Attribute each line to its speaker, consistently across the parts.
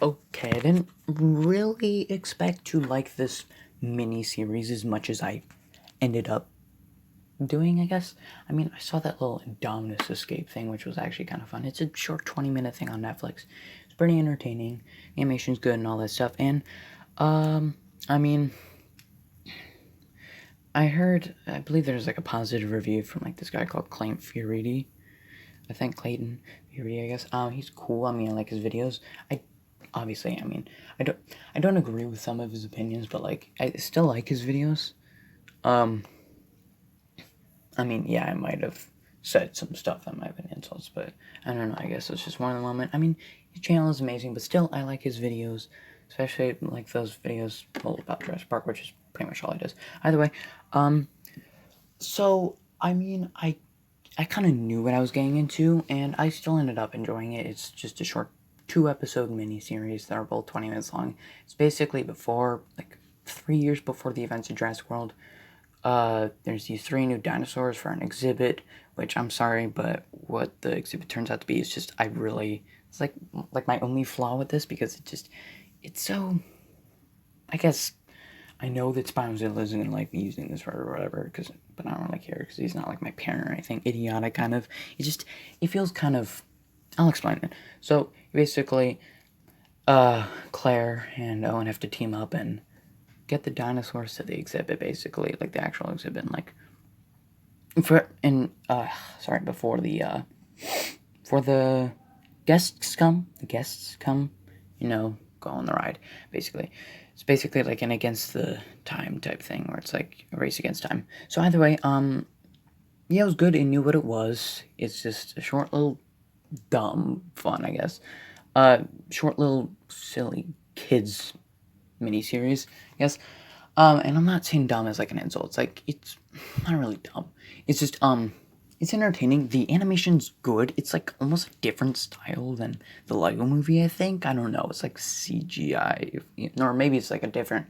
Speaker 1: Okay, I didn't really expect to like this mini series as much as I ended up doing, I guess. I mean, I saw that little indominus escape thing, which was actually kind of fun. It's a short 20-minute thing on Netflix. It's pretty entertaining. Animation's good and all that stuff. And, I mean, I believe there's like a positive review from like this guy called Clayton Fioriti. I think Clayton Fioriti, I guess. He's cool. I mean, I like his videos. Obviously, I mean, I don't, I don't agree with some of his opinions, but like, I still like his videos. Um, I mean, yeah, I might have said some stuff that might have been insults, but I don't know. I guess it's just one of the moment. I mean, his channel is amazing, but still, I like his videos, especially like those videos all about Jurassic Park, which is pretty much all he does. Either way, um, so I mean, I kind of knew what I was getting into, and I still ended up enjoying it. It's just a short 2 episode mini series that are both 20 minutes long. It's basically before, like, 3 years before the events of Jurassic World. There's these three new dinosaurs for an exhibit, which I'm sorry, but what the exhibit turns out to be is just, it's like my only flaw with this because it's so, I guess, I know that Spinoza isn't gonna like me using this word or whatever, but I don't really care because he's not like my parent or anything. Idiotic, kind of. It feels kind of. I'll explain it. So basically, Claire and Owen have to team up and get the dinosaurs to the exhibit, basically, like the actual exhibit, and like sorry, before the guests come, go on the ride, basically. It's basically like an against the time type thing where it's like a race against time. So either way, yeah, it was good. It knew what it was. It's just a short little dumb fun, I guess. Short little silly kids miniseries, I guess. And I'm not saying dumb as like an insult. It's like it's not really dumb. It's just it's entertaining. The animation's good. It's like almost a different style than the Lego movie, I think. I don't know. It's like CGI, or maybe it's like a different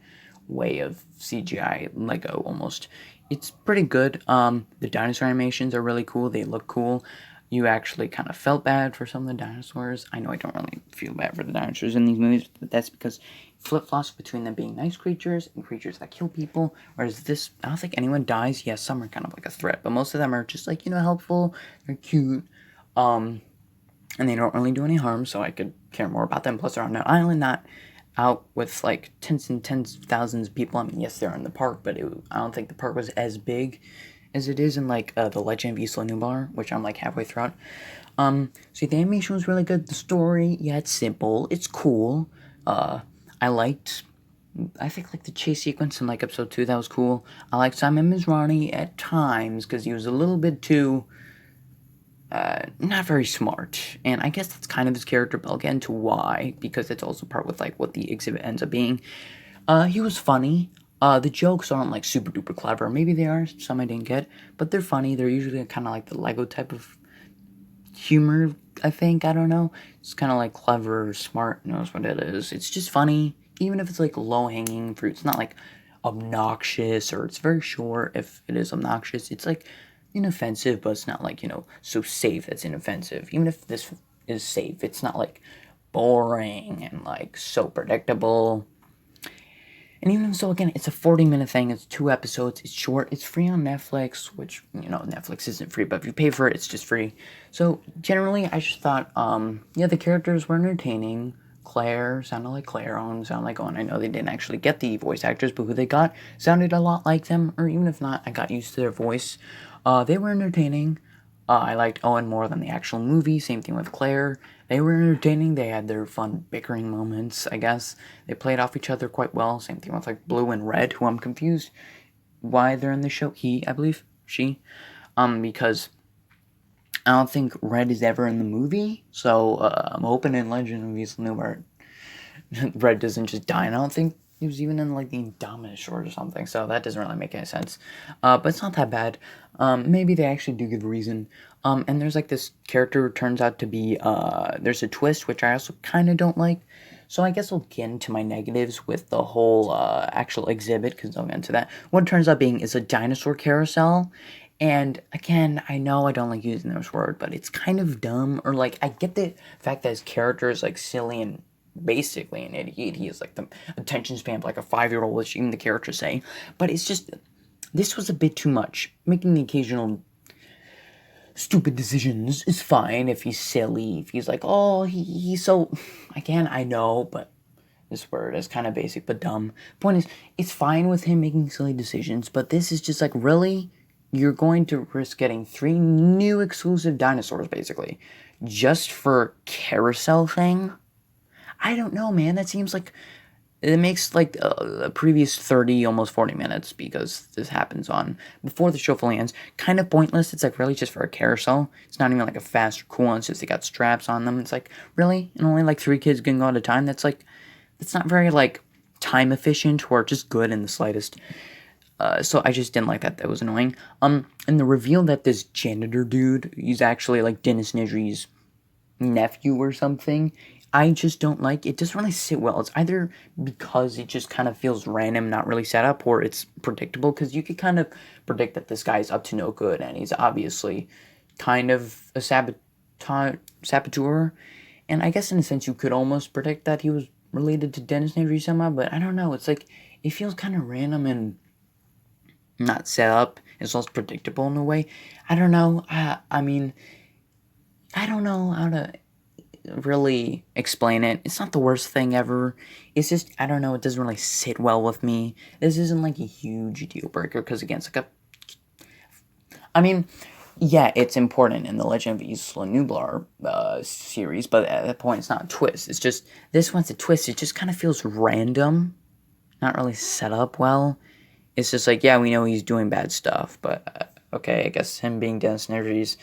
Speaker 1: way of CGI Lego almost. It's pretty good. The dinosaur animations are really cool. They look cool. You actually kind of felt bad for some of the dinosaurs. I know I don't really feel bad for the dinosaurs in these movies, but that's because flip flops between them being nice creatures and creatures that kill people. Whereas this, I don't think anyone dies. Yes, some are kind of like a threat, but most of them are just like, helpful. They're cute. And they don't really do any harm, so I could care more about them. Plus, they're on an island, not out with like tens and tens of thousands of people. I mean, yes, they're in the park, but I don't think the park was as big as it is in like the Legend of Isla Nublar, which I'm like halfway throughout. So the animation was really good. The story, yeah, it's simple. It's cool. I liked. I think like the chase sequence in like episode 2, that was cool. I liked Simon Mizrahi at times because he was a little bit too not very smart. And I guess that's kind of his character, but I'll get into why, because it's also part with like what the exhibit ends up being. He was funny. The jokes aren't like super duper clever. Maybe they are, some I didn't get, but they're funny. They're usually kind of like the Lego type of humor, I think. I don't know. It's kind of like clever, smart, knows what it is. It's just funny, even if it's like low hanging fruit. It's not like obnoxious, or it's very short. If it is obnoxious, it's like inoffensive, but it's not like, so safe that's inoffensive. Even if this is safe, it's not like boring and like so predictable. And even so, again, it's a 40-minute thing. It's 2 episodes. It's short. It's free on Netflix, which, Netflix isn't free, but if you pay for it, it's just free. So, generally, I just thought, yeah, the characters were entertaining. Claire sounded like Claire. Owen sounded like Owen. I know they didn't actually get the voice actors, but who they got sounded a lot like them. Or even if not, I got used to their voice. They were entertaining. I liked Owen more than the actual movie. Same thing with Claire. They were entertaining. They had their fun bickering moments, I guess. They played off each other quite well. Same thing with like Blue and Red, who I'm confused why they're in the show. He, I believe, she, because I don't think Red is ever in the movie. So I'm hoping in Legend of Isla Nublar, Red doesn't just die. And I don't think he was even in like the Indominus short or something. So that doesn't really make any sense. But it's not that bad. Maybe they actually do give a reason. And there's like this character who turns out to be there's a twist which I also kind of don't like. So I guess I'll get into my negatives with the whole actual exhibit, because I'll get into that. What it turns out being is a dinosaur carousel. And again, I know I don't like using this word, but it's kind of dumb. Or like, I get the fact that his character is like silly and basically an idiot. He has like the attention span of like a 5-year-old, which even the characters say. But it's just, this was a bit too much. Making the occasional stupid decisions is fine if he's silly. If he's like, oh, he's so, again, I know, but this word is kind of basic but dumb. Point is, it's fine with him making silly decisions, but this is just like, really? You're going to risk getting 3 new exclusive dinosaurs, basically, just for a carousel thing? I don't know, man. That seems like it makes like a previous 30, almost 40 minutes, because this happens on before the show fully ends, kind of pointless. It's like really just for a carousel. It's not even like a fast or cool one. It's just they got straps on them. It's like, really? And only like 3 kids can go at a time? That's not very like time efficient or just good in the slightest. So I just didn't like that. That was annoying. And the reveal that this janitor dude, he's actually like Dennis Nedry's nephew or something, I just don't like. It doesn't really sit well. It's either because it just kind of feels random, not really set up, or it's predictable, because you could kind of predict that this guy's up to no good, and he's obviously kind of a saboteur. And I guess in a sense you could almost predict that he was related to Dennis Nedry somehow, but I don't know. It's like, it feels kind of random and not set up. It's almost predictable in a way. I don't know. I mean, I don't know how to really explain it. It's not the worst thing ever. It's just, I don't know, it doesn't really sit well with me. This isn't like a huge deal breaker, because again, it's like I mean, yeah, it's important in the Legend of Isla Nublar series, but at that point, it's not a twist. It's just, this one's a twist. It just kind of feels random, not really set up well. It's just like, yeah, we know he's doing bad stuff, but okay, I guess him being Dennis Nedry's,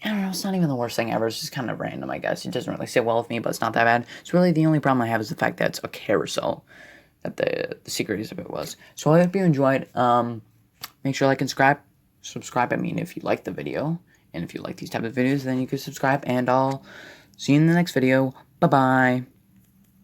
Speaker 1: I don't know, it's not even the worst thing ever. It's just kind of random, I guess. It doesn't really sit well with me, but it's not that bad. So really, the only problem I have is the fact that it's a carousel, that the secret of it was. So I hope you enjoyed. Make sure to like and subscribe. I mean, if you like the video, and if you like these type of videos, then you can subscribe, and I'll see you in the next video. Bye-bye.